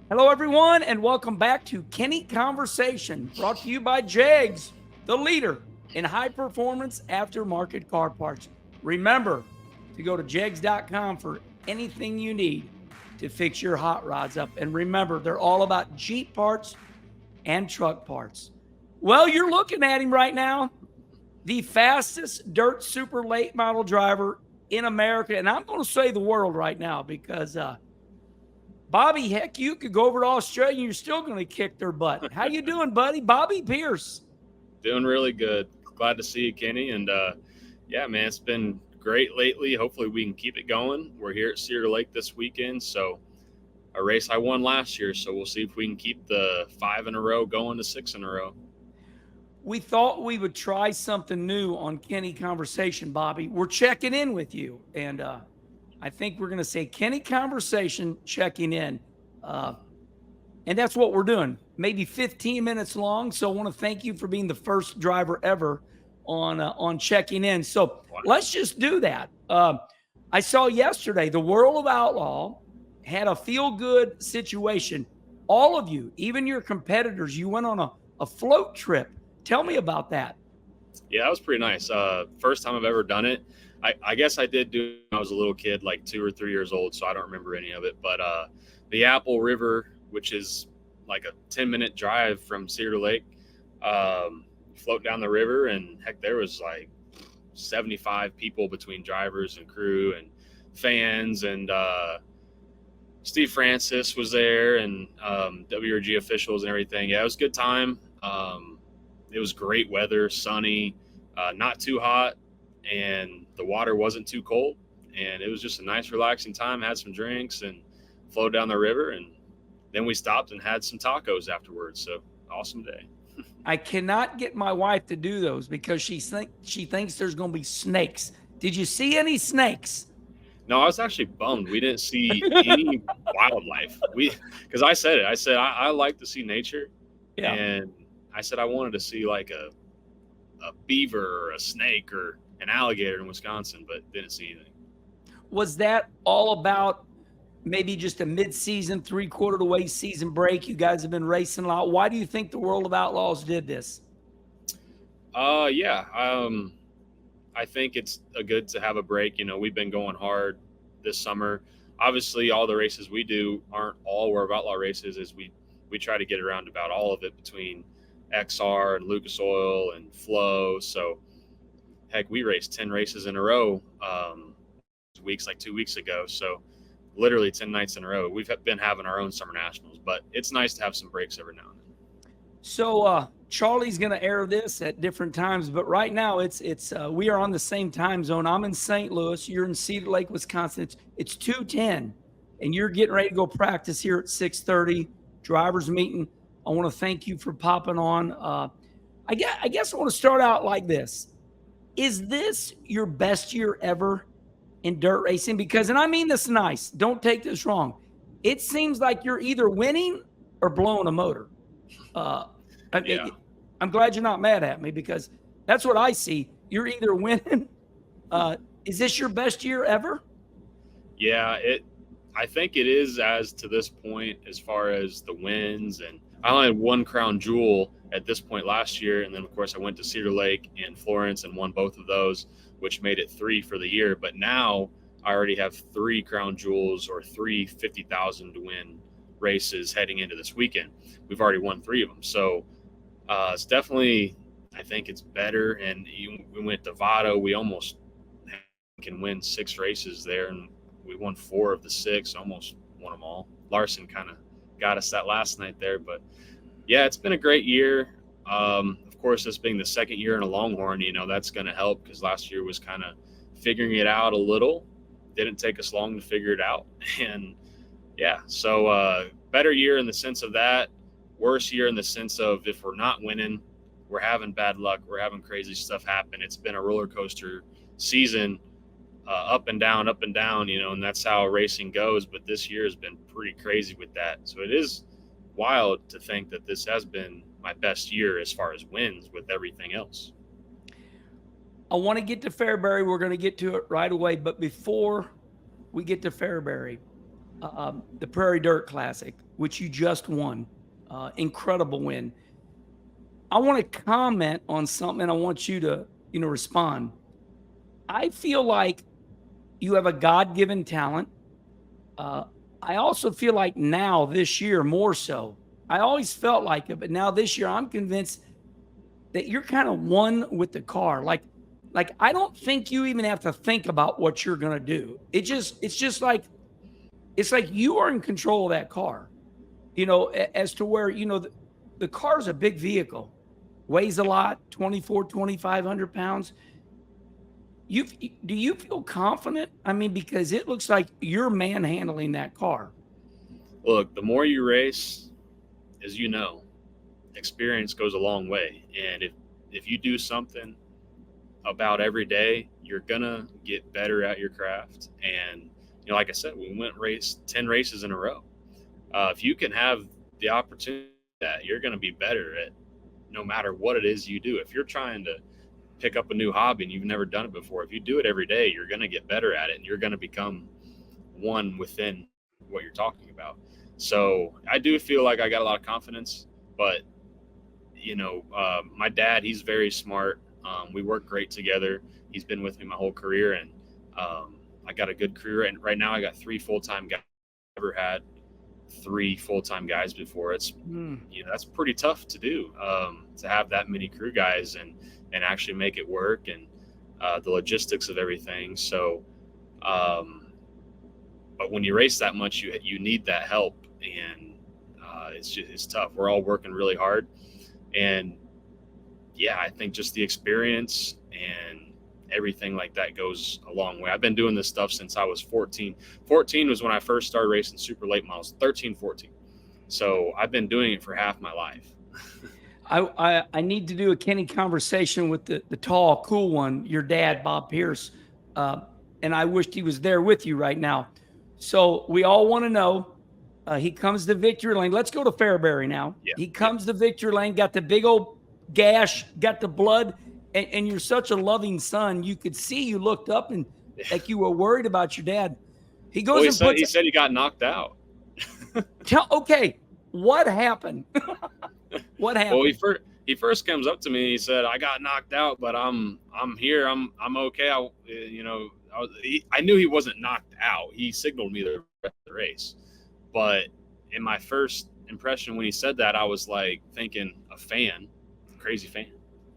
Hello, everyone, and welcome back to Kenny Conversation, brought to you by JEGS, the leader in high-performance aftermarket car parts. Remember to go to jegs.com for anything you need to fix your hot rods up. And remember, they're all about Jeep parts and truck parts. Well, you're looking at him right now, the fastest dirt super late model driver in America, and I'm going to say the world right now because Bobby, heck, you could go over to Australia and you're still going to kick their butt. How you doing, buddy? Bobby Pierce. Doing really good. Glad to see you, Kenny. And yeah, man, it's been great lately. Hopefully we can keep it going. We're here at Cedar Lake this weekend. So a race I won last year. So we'll see if we can keep the 5 in a row going to 6 in a row. We thought we would try something new on Kenny Conversation, Bobby. We're checking in with you. And I think we're going to say Kenny Conversation checking in. And that's what we're doing. Maybe 15 minutes long. So I want to thank you for being the first driver ever on checking in. So let's just do that. I saw yesterday the World of Outlaw had a feel-good situation. All of you, even your competitors, you went on a float trip. Tell me about that. Yeah, that was pretty nice. First time I've ever done it. I guess I did do it when I was a little kid, like 2 or 3 years old, so I don't remember any of it. But the Apple River, which is like a 10-minute drive from Cedar Lake, float down the river, and heck, there was like 75 people between drivers and crew and fans, and Steve Francis was there, and WRG officials and everything. Yeah, it was a good time. It was great weather, sunny, not too hot, and the water wasn't too cold, and it was just a nice relaxing time. Had some drinks and flowed down the river, and then we stopped and had some tacos afterwards. So awesome day. I cannot get my wife to do those because she thinks there's going to be snakes. Did you see any snakes? No, I was actually bummed we didn't see any wildlife. Because I said it. I said I like to see nature, Yeah. and I said I wanted to see like a beaver or a snake or an alligator in Wisconsin, but didn't see anything. Was that all about maybe just a mid-season, three-quarter of the way season break? You guys have been racing a lot. Why do you think the World of Outlaws did this? Yeah. I think it's good to have a break. You know, we've been going hard this summer. Obviously, all the races we do aren't all World of Outlaw races, as we try to get around about all of it between XR and Lucas Oil and Flow. So, heck, we raced 10 races in a row weeks, like 2 weeks ago. So, literally 10 nights in a row. We've been having our own summer nationals, but it's nice to have some breaks every now and then. So Charlie's going to air this at different times, but right now it's we are on the same time zone. I'm in St. Louis. You're in Cedar Lake, Wisconsin. It's 2:10, and you're getting ready to go practice here at 6:30. Drivers meeting. I want to thank you for popping on. I guess I want to start out like this. Is this your best year ever in dirt racing? Because, and I mean this nice, don't take this wrong. It seems like you're either winning or blowing a motor. Yeah. I'm glad you're not mad at me because that's what I see. You're either winning. Is this your best year ever? Yeah, I think it is as to this point as far as the wins. And I only had one crown jewel at this point last year. And then, of course, I went to Cedar Lake and Florence and won both of those, which made it 3 for the year. But now I already have 3 crown jewels or 3 $50,000 to win races heading into this weekend. We've already won 3 of them. So it's definitely, I think it's better. And we went to Vado. We almost can win 6 races there, and we won 4 of the 6, almost won them all. Larson kind of got us that last night there. But, yeah, it's been a great year. Of course, this being the second year in a Longhorn, you know, that's going to help because last year was kind of figuring it out a little. Didn't take us long to figure it out. And, yeah, so better year in the sense of that. Worse year in the sense of if we're not winning, we're having bad luck, we're having crazy stuff happen. It's been a roller coaster season, up and down, you know, and that's how racing goes. But this year has been pretty crazy with that. So it is wild to think that this has been my best year as far as wins with everything else. I want to get to Fairbury. We're going to get to it right away. But before we get to Fairbury, the Prairie Dirt Classic, which you just won. Incredible win. I want to comment on something, and I want you to, respond. I feel like you have a God-given talent. Uh, I also feel like now this year more so. I always felt like it, but now this year I'm convinced that you're kind of one with the car. Like I don't think you even have to think about what you're gonna do. It's just like it's like you are in control of that car. As to where the car's a big vehicle, weighs a lot, 2,500 pounds. Do you feel confident? I mean, because it looks like you're manhandling that car. Look, the more you race, as you know, experience goes a long way. And if you do something about every day, you're gonna get better at your craft. And like I said, we went race 10 races in a row. If you can have the opportunity that you're gonna be better at no matter what it is you do. If you're trying to pick up a new hobby and you've never done it before, if you do it every day, you're gonna get better at it and you're gonna become one within what you're talking about. So I do feel like I got a lot of confidence, but my dad, he's very smart. We work great together. He's been with me my whole career, and I got a good career. And right now I got 3 full-time guys. I've never had 3 full-time guys before. It's, that's pretty tough to do, to have that many crew guys and actually make it work, and the logistics of everything. So, but when you race that much, you need that help, and it's tough. We're all working really hard, and I think just the experience and everything like that goes a long way. I've been doing this stuff since I was 14. 14 was when I first started racing super late models. 13, 14. So I've been doing it for half my life. I need to do a Kenny conversation with the tall, cool one, your dad, Bob Pierce. And I wished he was there with you right now. So we all want to know, he comes to victory lane. Let's go to Fairbury now. Yeah. He comes to victory lane, got the big old gash, got the blood, and you're such a loving son. You could see you looked up and like you were worried about your dad. He goes he said he got knocked out. Okay, what happened? What happened? Well, he first comes up to me and he said, "I got knocked out, but I'm here. I'm okay." I knew he wasn't knocked out. He signaled me the rest of the race. But in my first impression when he said that, I was like thinking crazy fan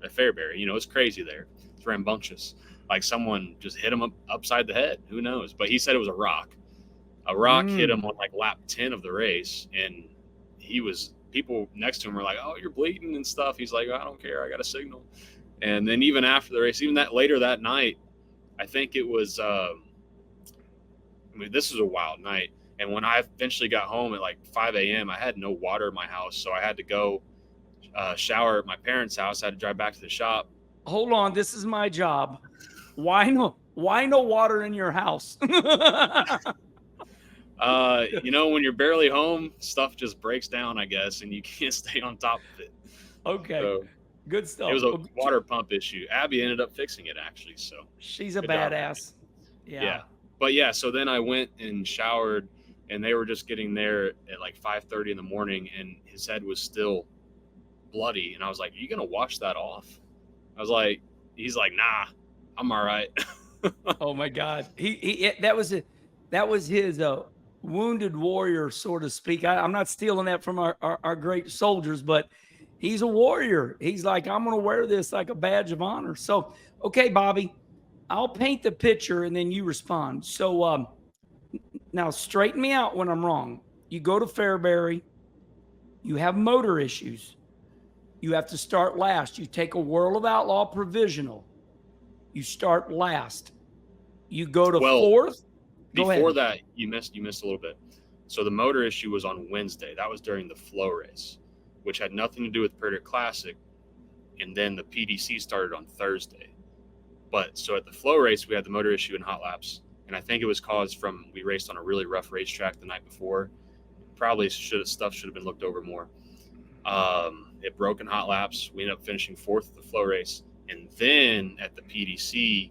at Fairbury. It's crazy there. It's rambunctious. Like someone just hit him upside the head. Who knows? But he said it was a rock. A rock hit him on like lap 10 of the race, and people next to him were like, "Oh, you're bleeding and stuff." He's like, "I don't care. I got a signal." And then even after the race, even later that night, I think it was, this was a wild night. And when I eventually got home at like 5 a.m., I had no water in my house. So I had to go shower at my parents' house. I had to drive back to the shop. Hold on. This is my job. Why no water in your house? When you're barely home, stuff just breaks down, I guess, and you can't stay on top of it. Okay. So, good stuff. It was a water pump issue. Abby ended up fixing it, actually. So she's a badass. Yeah. But so then I went and showered, and they were just getting there at like 5:30 in the morning, and his head was still bloody. And I was like, "Are you going to wash that off?" He's like, "Nah, I'm all right." Oh my God. That was his wounded warrior, so to speak. I'm not stealing that from our great soldiers, but he's a warrior. He's like, "I'm going to wear this like a badge of honor." So, okay, Bobby, I'll paint the picture and then you respond. So now straighten me out when I'm wrong. You go to Fairbury, you have motor issues. You have to start last. You take a World of Outlaw provisional. You start last. You go to fourth. Before that, you missed a little bit. So the motor issue was on Wednesday. That was during the flow race, which had nothing to do with Prairie Dirt Classic. And then the PDC started on Thursday. But so at the flow race, we had the motor issue in hot laps. And I think it was caused from, we raced on a really rough racetrack the night before. Probably stuff should have been looked over more. It broke in hot laps. We ended up finishing 4th at the flow race. And then at the PDC,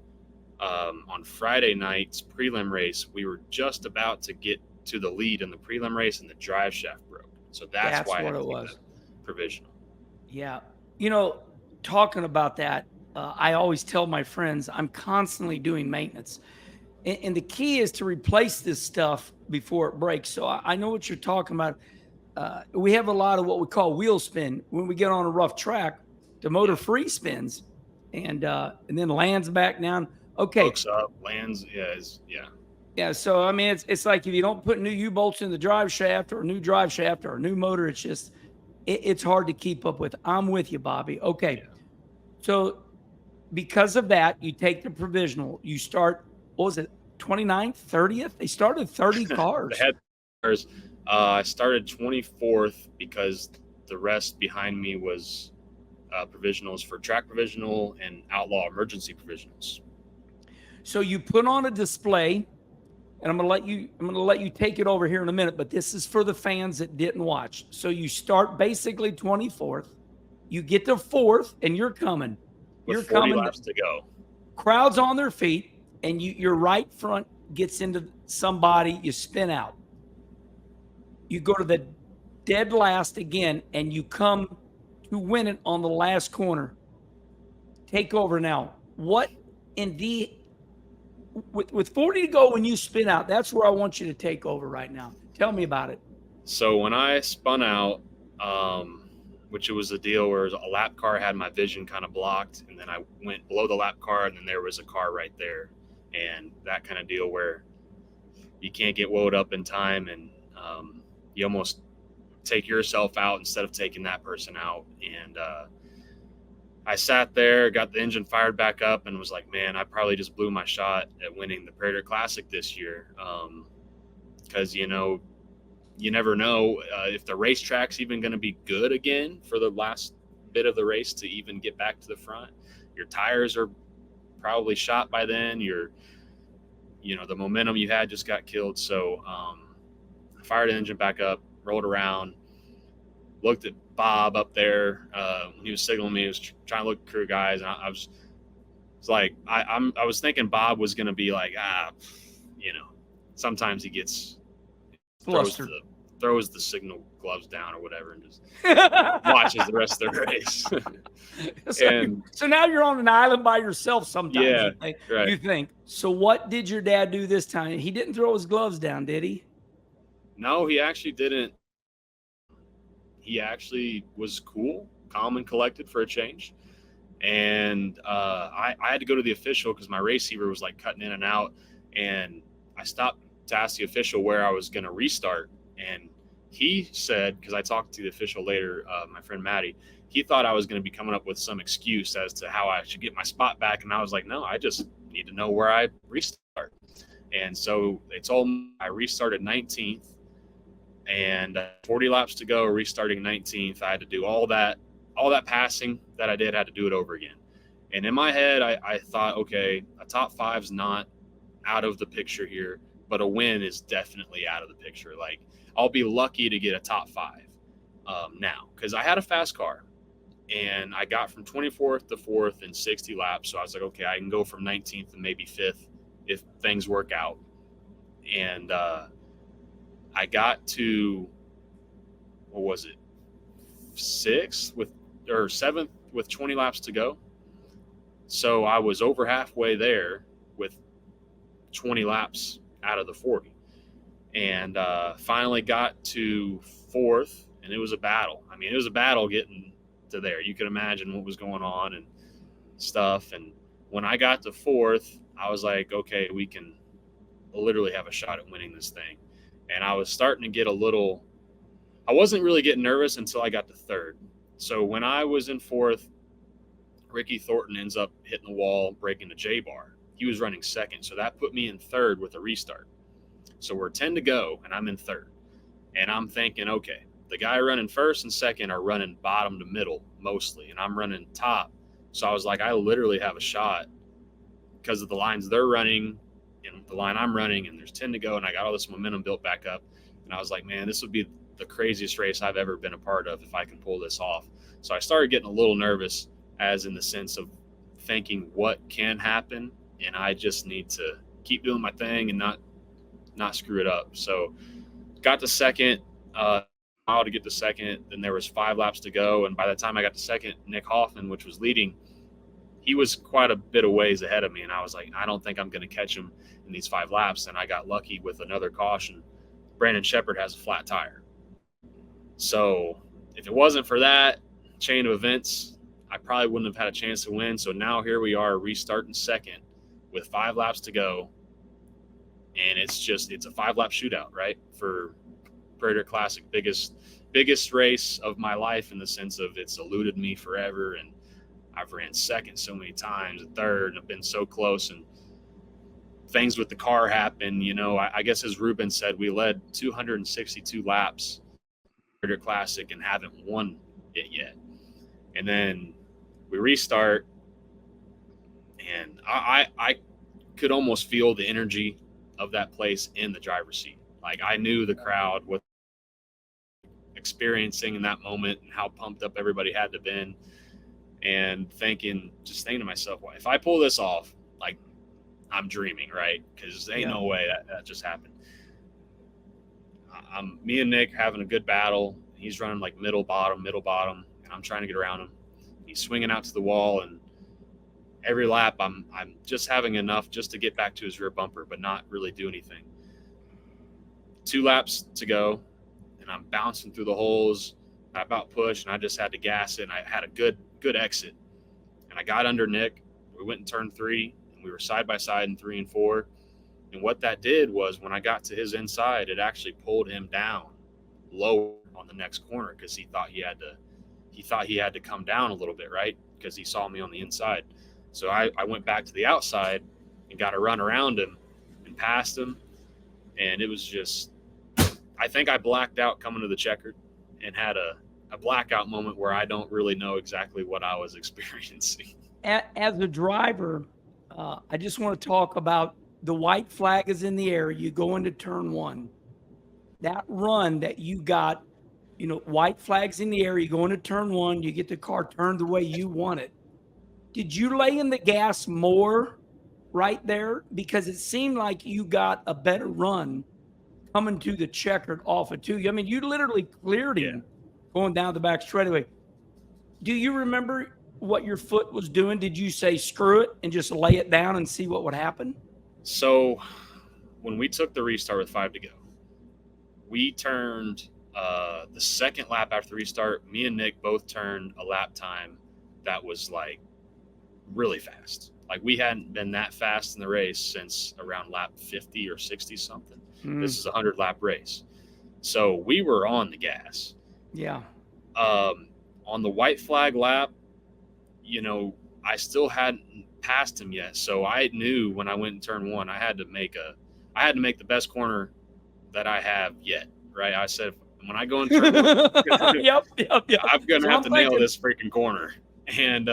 on Friday night's prelim race, we were just about to get to the lead in the prelim race, and the drive shaft broke. So that's why what I had it to get was. that provisional. Yeah. You know, talking about that, I always tell my friends I'm constantly doing maintenance. And the key is to replace this stuff before it breaks. So I know what you're talking about. We have a lot of what we call wheel spin. When we get on a rough track, the motor free spins and then lands back down. Okay. Hooks up, lands. Yeah. So, I mean, it's like if you don't put new U-bolts in the drive shaft or a new drive shaft or a new motor, it's just, it's hard to keep up with. I'm with you, Bobby. Okay. Yeah. So because of that, you take the provisional. You start, what was it, 29th, 30th? They started 30 cars. They had cars. I started 24th because the rest behind me was provisionals for track provisional and outlaw emergency provisionals. So you put on a display, and I'm gonna let you take it over here in a minute, but this is for the fans that didn't watch. So you start basically 24th, you get to 4th, and you're coming. With 40 laps to go. Crowd's on their feet, and your right front gets into somebody, you spin out. You go to the dead last again, and you come to win it on the last corner. Take over now. What in the with 40 to go when you spin out, that's where I want you to take over right now. Tell me about it. So when I spun out, which it was a deal where a lap car had my vision kind of blocked, and then I went below the lap car, and then there was a car right there, and that kind of deal where you can't get woed up in time, and you almost take yourself out instead of taking that person out. And I sat there, got the engine fired back up, and was like, man, I probably just blew my shot at winning the Prairie Dirt Classic this year. Because, you never know if the racetrack's even going to be good again for the last bit of the race to even get back to the front. Your tires are probably shot by then. The momentum you had just got killed. So I fired the engine back up, rolled around, looked at Bob up there when he was signaling me. He was trying to look at crew guys, and I was like, I was thinking Bob was going to be like, sometimes he gets throws the signal gloves down or whatever, and just watches the rest of the race. So now you're on an island by yourself sometimes. Yeah, you think. So what did your dad do this time? He didn't throw his gloves down, did he? No, he actually didn't. He actually was cool, calm and collected for a change. And I had to go to the official because my receiver was like cutting in and out. And I stopped to ask the official where I was going to restart. And he said, because I talked to the official later, my friend Maddie, he thought I was going to be coming up with some excuse as to how I should get my spot back. And I was like, no, I just need to know where I restart. And so they told me I restarted 19th. And 40 laps to go, restarting 19th. I had to do all that passing that I did, had to do it over again. And in my head, I thought, okay, a top five's not out of the picture here, but a win is definitely out of the picture. Like, I'll be lucky to get a top five now, because I had a fast car, and I got from 24th to 4th in 60 laps. So I was like, okay, I can go from 19th and maybe 5th if things work out. And I got to, what was it, 7th with 20 laps to go. So I was over halfway there with 20 laps out of the 40. And finally got to 4th, and it was a battle. I mean, it was a battle getting to there. You can imagine what was going on and stuff. And when I got to 4th, I was like, okay, we can literally have a shot at winning this thing. And I was starting to get I wasn't really getting nervous until I got to 3rd. So when I was in 4th, Ricky Thornton ends up hitting the wall, breaking the J-bar. He was running 2nd. So that put me in 3rd with a restart. So we're 10 to go, and I'm in 3rd. And I'm thinking, okay, the guy running 1st and 2nd are running bottom to middle mostly, and I'm running top. So I was like, I literally have a shot because of the lines they're running and the line I'm running, and there's 10 to go, and I got all this momentum built back up. And I was like, man, this would be the craziest race I've ever been a part of if I can pull this off. So I started getting a little nervous, as in the sense of thinking what can happen, and I just need to keep doing my thing and not screw it up. So got to second, mile to get to second. Then there was 5 laps to go. And by the time I got to second, Nick Hoffman, which was leading, he was quite a bit of ways ahead of me. And I was like, I don't think I'm going to catch him in these 5 laps. And I got lucky with another caution. Brandon Shepard has a flat tire. So if it wasn't for that chain of events, I probably wouldn't have had a chance to win. So now here we are restarting second with 5 laps to go. And it's a 5-lap shootout, right? For Prairie Dirt Classic, biggest race of my life, in the sense of it's eluded me forever. And I've ran second so many times, third, and I've been so close. And things with the car happen, I guess, as Ruben said, we led 262 laps Prairie Dirt Classic and haven't won it yet. And then we restart, and I could almost feel the energy of that place in the driver's seat. Like, I knew the crowd was experiencing in that moment and how pumped up everybody had to been, and thinking to myself, well, if I pull this off, like, I'm dreaming, right? Because there ain't no way that just happened. Me and Nick having a good battle. He's running like middle bottom, and I'm trying to get around him. He's swinging out to the wall, and every lap I'm just having enough just to get back to his rear bumper, but not really do anything. 2 laps to go, and I'm bouncing through the holes. I about pushed, and I just had to gas it, and I had a good exit. And I got under Nick. We went in turn 3, and we were side by side in 3 and 4. And what that did was, when I got to his inside, it actually pulled him down lower on the next corner, because he thought he had to come down a little bit, right? Because he saw me on the inside. So I went back to the outside and got a run around him and passed him. And it was just, I think I blacked out coming to the checkered and had a blackout moment where I don't really know exactly what I was experiencing. As a driver, I just want to talk about the white flag is in the air. You go into turn 1. That run that you got, white flags in the air. You go into turn 1. You get the car turned the way you want it. Did you lay in the gas more right there? Because it seemed like you got a better run coming to the checkered off of 2. I mean, you literally cleared him going down the back straightaway. Do you remember what your foot was doing? Did you say screw it and just lay it down and see what would happen? So when we took the restart with 5 to go, we turned the second lap after the restart. Me and Nick both turned a lap time that was like really fast. Like, we hadn't been that fast in the race since around lap 50 or 60 something. This is a 100-lap race. So we were on the gas. Yeah. On the white flag lap, I still hadn't passed him yet. So I knew when I went in turn 1, I had to make the best corner that I have yet, right? I said, when I go in turn 1, yep. I'm going to have to nail this freaking corner. And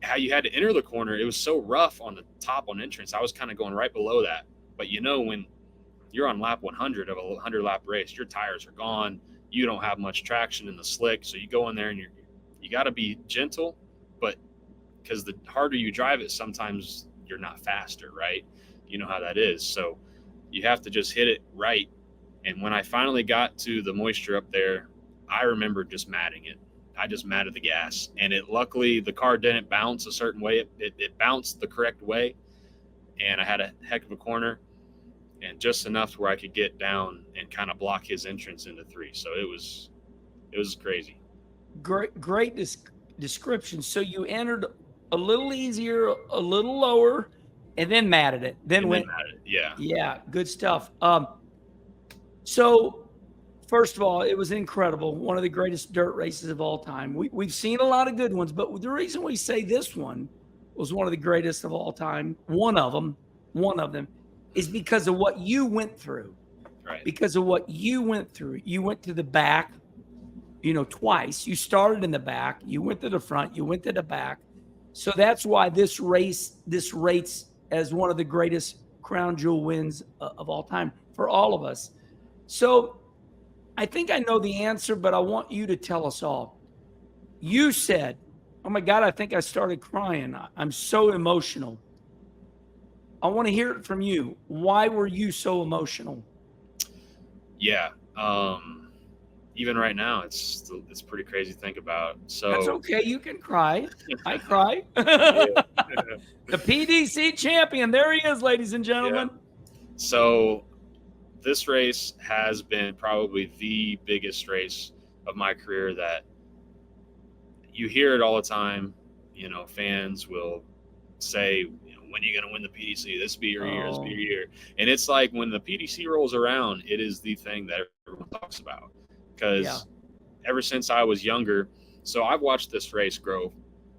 how you had to enter the corner, it was so rough on the top on entrance. I was kind of going right below that. But when you're on lap 100 of a 100-lap race, your tires are gone. You don't have much traction in the slick. So you go in there and you got to be gentle, but because the harder you drive it, sometimes you're not faster, right? You know how that is. So you have to just hit it right. And when I finally got to the moisture up there, I remember just matting it. I just matted the gas, and luckily the car didn't bounce a certain way. It bounced the correct way, and I had a heck of a corner, and just enough where I could get down and kind of block his entrance into 3. So it was crazy. Great description. So you entered a little easier, a little lower, and then matted it. Then matted it. Yeah. Yeah. Good stuff. So first of all, it was incredible. One of the greatest dirt races of all time. We've seen a lot of good ones, but the reason we say this one was one of the greatest of all time, one of them, is because of what you went through. Right. Because of what you went through. You went to the back, twice. You started in the back. You went to the front. You went to the back. So that's why this rates as one of the greatest crown jewel wins of all time for all of us. So I think I know the answer, but I want you to tell us all. You said, oh my God, I think I started crying. I'm so emotional. I want to hear it from you. Why were you so emotional? Yeah. Even right now, it's pretty crazy to think about. That's So okay. You can cry. I cry. yeah, The PDC champion. There he is, ladies and yeah. gentlemen. So this race has been probably the biggest race of my career. That you hear it all the time. You know, fans will say, when are you going to win the PDC? This be your year. This be your year. And it's like when the PDC rolls around, it is the thing that everyone talks about. Because ever since I was younger, so I've watched this race grow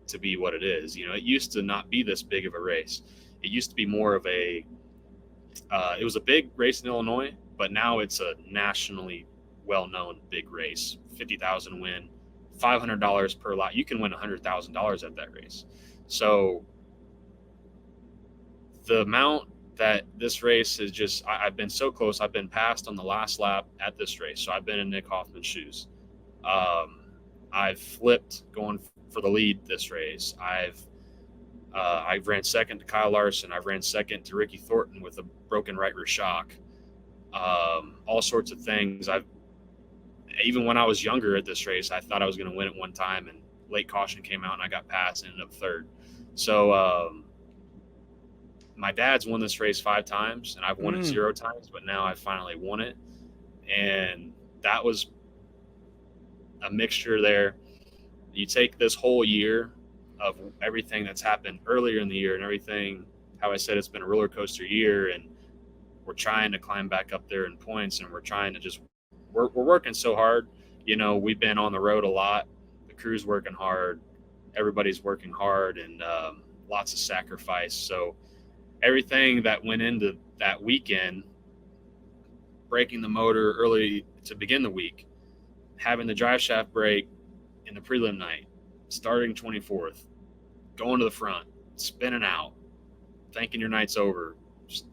to be what it is. It used to not be this big of a race. It used to be more of a, it was a big race in Illinois, but now it's a nationally well-known big race. 50,000 win, $500 per lot. You can win $100,000 at that race. So the amount that this race is just, I've been so close. I've been passed on the last lap at this race. So I've been in Nick Hoffman's shoes. I've flipped going for the lead this race. I've ran second to Kyle Larson. I've ran second to Ricky Thornton with a broken right rear shock. All sorts of things. Even when I was younger at this race, I thought I was going to win it one time, and late caution came out and I got passed and ended up third. So my dad's won this race 5 times and I've won it 0 times, but now I finally won it. And that was a mixture there. You take this whole year of everything that's happened earlier in the year and everything, how I said it's been a roller coaster year, and we're trying to climb back up there in points, and we're trying to just, we're working so hard. We've been on the road a lot. The crew's working hard. Everybody's working hard, and lots of sacrifice. So everything that went into that weekend, breaking the motor early to begin the week, having the drive shaft break in the prelim night, starting 24th, going to the front, spinning out, thinking your night's over,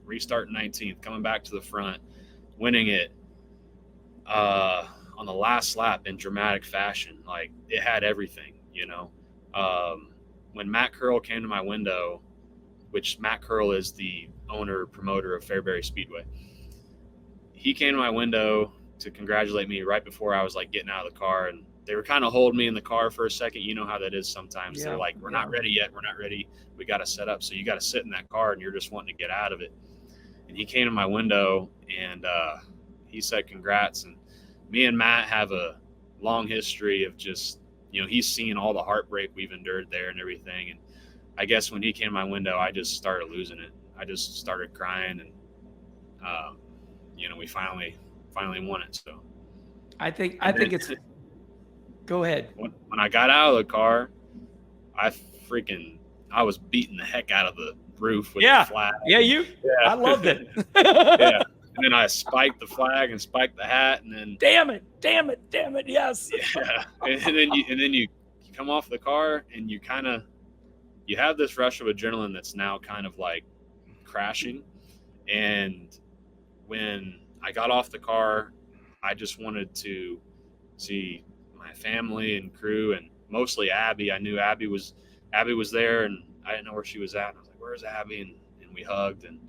restarting 19th, coming back to the front, winning it on the last lap in dramatic fashion. Like, it had everything, When Matt Curl came to my window, which Matt Curl is the owner, promoter of Fairbury Speedway, he came to my window to congratulate me right before I was like getting out of the car, and they were kind of holding me in the car for a second. You know how that is sometimes. They're like, we're not ready yet. We're not ready. We got to set up. So you got to sit in that car and you're just wanting to get out of it. And he came to my window and he said, congrats. And me and Matt have a long history of just, he's seen all the heartbreak we've endured there and everything. And I guess when he came to my window, I just started losing it. I just started crying, and, we finally won it. So I think it's, go ahead. When I got out of the car, I was beating the heck out of the roof with the flag. I loved it. Yeah. And then I spiked the flag and spiked the hat, and then damn it, yes. Yeah. And then you come off the car and you have this rush of adrenaline that's now kind of like crashing. And when I got off the car, I just wanted to see my family and crew, and mostly Abby. I knew Abby was there, and I didn't know where she was at. And I was like, "Where's Abby?" And we hugged. And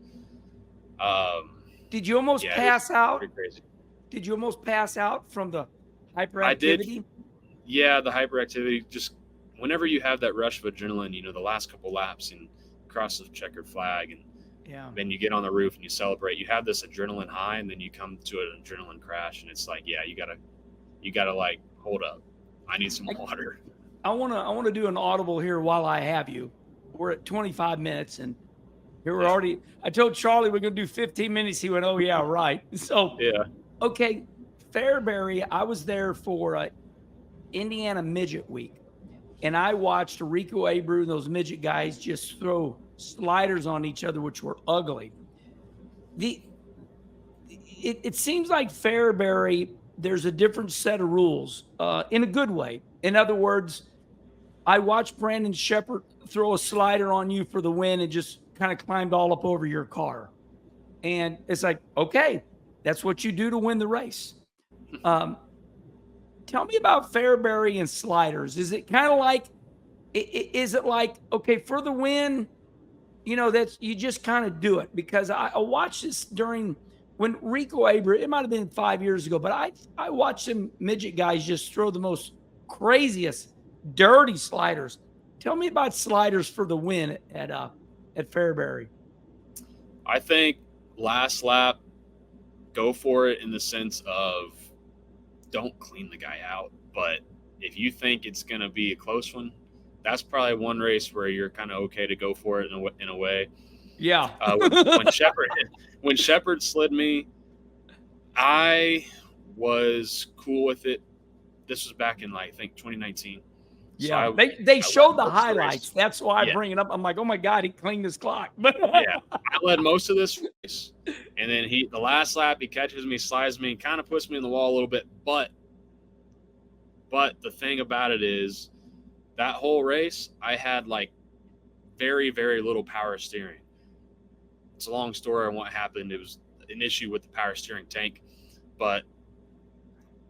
did you almost pass out? Pretty crazy. Did you almost pass out from the hyperactivity? I did. Yeah, the hyperactivity. Just whenever you have that rush of adrenaline, the last couple laps and cross the checkered flag, and then you get on the roof and you celebrate. You have this adrenaline high, and then you come to an adrenaline crash, and it's like, you gotta like, hold up, I need some water. I wanna do an audible here while I have you. We're at 25 minutes, and here we're already. I told Charlie we're gonna do 15 minutes. He went, "Oh yeah, right." So okay, Fairbury. I was there for Indiana Midget Week, and I watched Rico Abreu and those midget guys just throw sliders on each other, which were ugly. It seems like Fairbury, there's a different set of rules in a good way. In other words, I watched Brandon Shepard throw a slider on you for the win and just kind of climbed all up over your car. And it's like, okay, that's what you do to win the race. Tell me about Fairbury and sliders. Is it kind of like, is it like, okay, for the win, that's, you just kind of do it? Because I watched this during when Rico Aber, it might have been 5 years ago, but I watched some midget guys just throw the most craziest, dirty sliders. Tell me about sliders for the win at Fairbury. I think last lap, go for it in the sense of don't clean the guy out. But if you think it's going to be a close one, that's probably one race where you're kind of okay to go for it in a way. Yeah. When Shepard slid me, I was cool with it. This was back in, I think, 2019. Yeah, so they showed the highlights. That's why I bring it up. I'm like, oh my God, he cleaned his clock. Yeah, I led most of this race, and then the last lap, he catches me, slides me, and kind of puts me in the wall a little bit. But the thing about it is, that whole race, I had like very, very little power steering. It's a long story on what happened. It was an issue with the power steering tank, but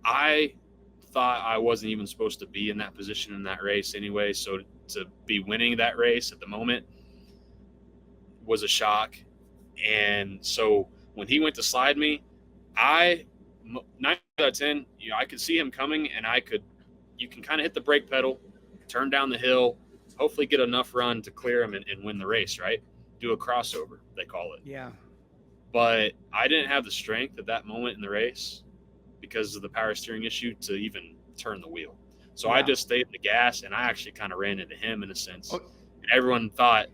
I thought I wasn't even supposed to be in that position in that race anyway. So to be winning that race at the moment was a shock. And so when he went to slide me, 9 out of 10, I could see him coming, and you can kind of hit the brake pedal, turn down the hill, hopefully get enough run to clear him and win the race, right? Do a crossover, they call it. Yeah. But I didn't have the strength at that moment in the race because of the power steering issue to even turn the wheel. So I just stayed in the gas, and I actually kind of ran into him in a sense. And everyone thought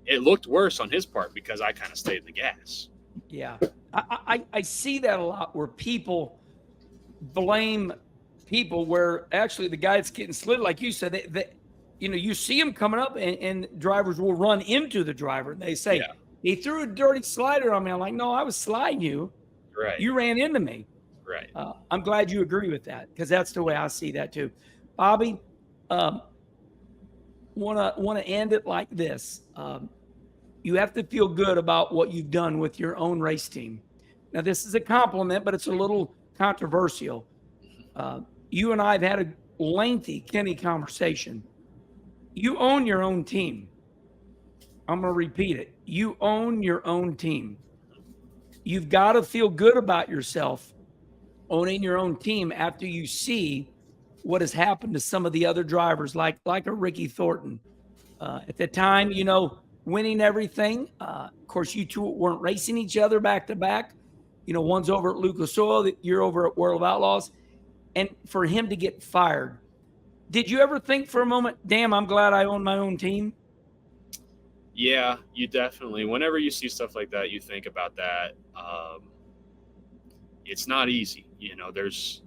it looked worse on his part because I kind of stayed in the gas. Yeah. I see that a lot where people blame people where actually the guy that's getting slid, like you said, you see him coming up and drivers will run into the driver. They say, he threw a dirty slider on me. I'm like, no, I was sliding you. Right. You ran into me. Right. I'm glad you agree with that because that's the way I see that too. Bobby, want to end it like this. You have to feel good about what you've done with your own race team. Now, this is a compliment, but it's a little controversial. You and I have had a lengthy Kenny conversation. You own your own team. I'm going to repeat it. You own your own team. You've got to feel good about yourself owning your own team after you see what has happened to some of the other drivers, like a Ricky Thornton. At the time, winning everything. Of course, you two weren't racing each other back to back. One's over at Lucas Oil, you're over at World of Outlaws. And for him to get fired, did you ever think for a moment, damn, I'm glad I own my own team? Yeah, you definitely. Whenever you see stuff like that, you think about that. It's not easy. There's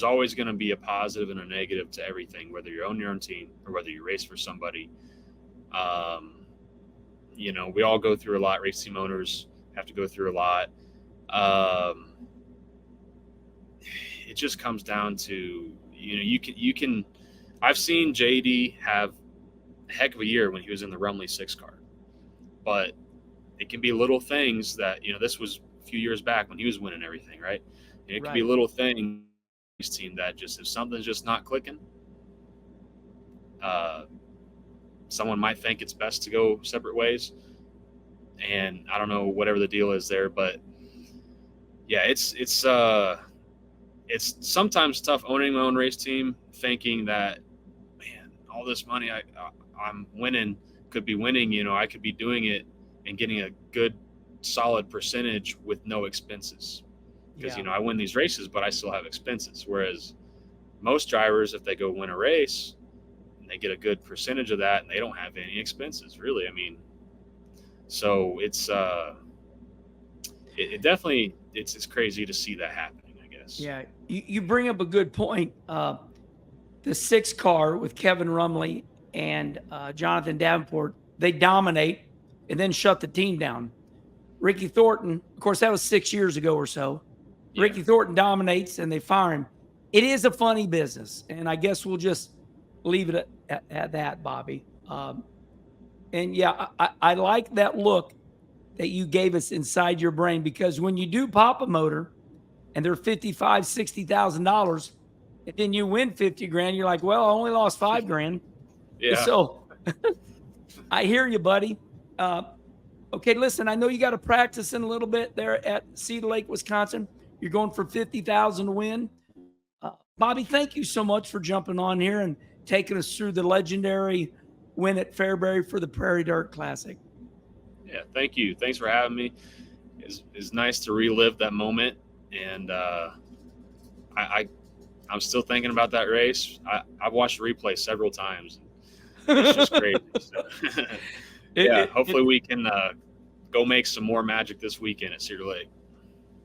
always going to be a positive and a negative to everything, whether you own your own team or whether you race for somebody. We all go through a lot. Race team owners have to go through a lot. It just comes down to, you can, I've seen JD have a heck of a year when he was in the Rumley 6 car, but it can be little things that, this was a few years back when he was winning everything, right? And it can be little things team that just, if something's just not clicking, someone might think it's best to go separate ways. And I don't know, whatever the deal is there, but yeah, it's sometimes tough owning my own race team, thinking that, man, all this money I'm winning could be winning, I could be doing it and getting a good solid percentage with no expenses. Because, I win these races, but I still have expenses. Whereas most drivers, if they go win a race, and they get a good percentage of that and they don't have any expenses, really. So it's it definitely, it's crazy to see that happening, I guess. Yeah, you bring up a good point. The 6 car with Kevin Rumley and Jonathan Davenport, they dominate and then shut the team down. Ricky Thornton, of course, that was 6 years ago or so. Yeah. Ricky Thornton dominates and they fire him. It is a funny business, and I guess we'll just leave it at that, Bobby. And yeah, I like that look that you gave us inside your brain, because when you do pop a motor and they're $55,000-$60,000 and then you win 50 grand, you're like, well, I only lost 5 grand. Yeah. So I hear you, buddy. Okay, listen, I know you got to practice in a little bit there at Cedar Lake, Wisconsin. You're going for 50,000 to win. Bobby, thank you so much for jumping on here and taking us through the legendary win at Fairbury for the Prairie Dirt Classic. Yeah, thank you. Thanks for having me. It's nice to relive that moment, and I'm still thinking about that race. I've watched the replay several times. It's just crazy. So, yeah, hopefully we can go make some more magic this weekend at Cedar Lake.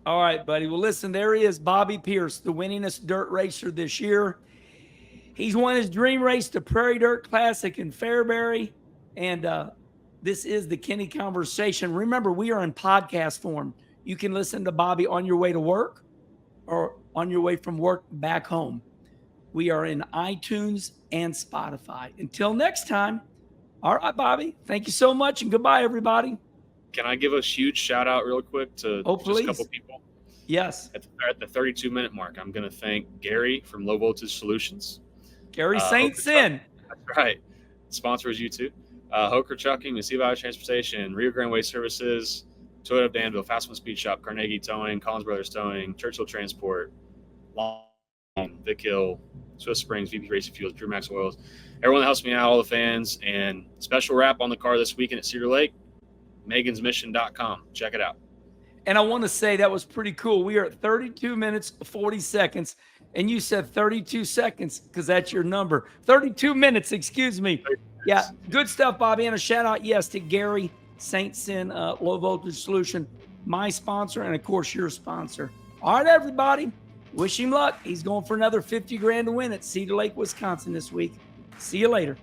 All right, buddy. Well, listen, there he is, Bobby Pierce, the winningest dirt racer this year. He's won his dream race, the Prairie Dirt Classic in Fairbury, and this is the Kenny Conversation. Remember, we are in podcast form. You can listen to Bobby on your way to work or on your way from work back home. We are in iTunes and Spotify. Until next time, all right, Bobby, thank you so much, and goodbye, everybody. Can I give a huge shout out real quick to just a couple people? Yes. At the 32-minute mark, I'm going to thank Gary from Low Voltage Solutions. Gary St. Sin. That's right. Sponsors you too. Hoker Trucking, Mississippi Valley Transportation, Rio Grande Waste Services, Toyota of Danville, Fast One Speed Shop, Carnegie Towing, Collins Brothers Towing, Churchill Transport, Long, Vic Hill, Swift Springs, VP Racing Fuels, Drew Max Oils. Everyone that helps me out, all the fans, and special wrap on the car this weekend at Cedar Lake, megansmission.com. Check it out. And I want to say that was pretty cool. We are at 32 minutes, 40 seconds, and you said 32 seconds because that's your number. 32 minutes, excuse me. Yeah, good stuff, Bobby. And a shout out, yes, to Gary St. Sin, Low Voltage Solution, my sponsor, and of course your sponsor. All right, everybody, wish him luck. He's going for another 50 grand to win at Cedar Lake, Wisconsin this week. See you later.